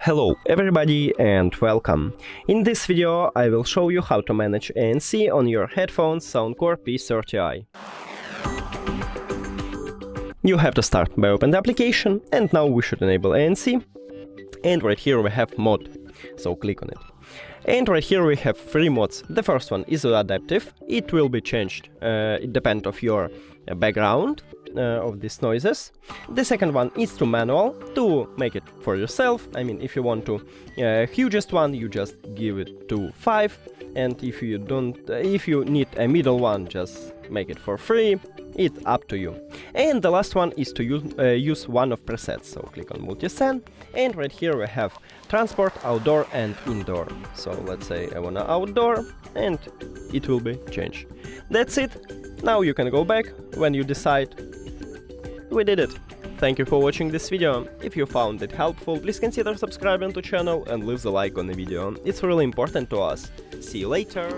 Hello everybody and welcome. In this video I will show you how to manage ANC on your headphones SOUNDCORE P30i. You have to start by open the application, and now we should enable ANC. And right here we have mod, so click on it. And right here we have three mods. The first one is adaptive. It will be changed, it depends on your background of these noises. The second one is to manual, to make it for yourself. I mean, if you want to hugest one, you just give it to 5, and if you need a middle one, just make it for 3. It's up to you. And the last one is to use one of presets. So click on multi-scene, and right here we have transport, outdoor and indoor. So let's say I wanna outdoor, and it will be changed. That's it. Now you can go back when you decide. We did it. Thank you for watching this video. If you found it helpful, please consider subscribing to the channel and leave the like on the video. It's really important to us. See you later.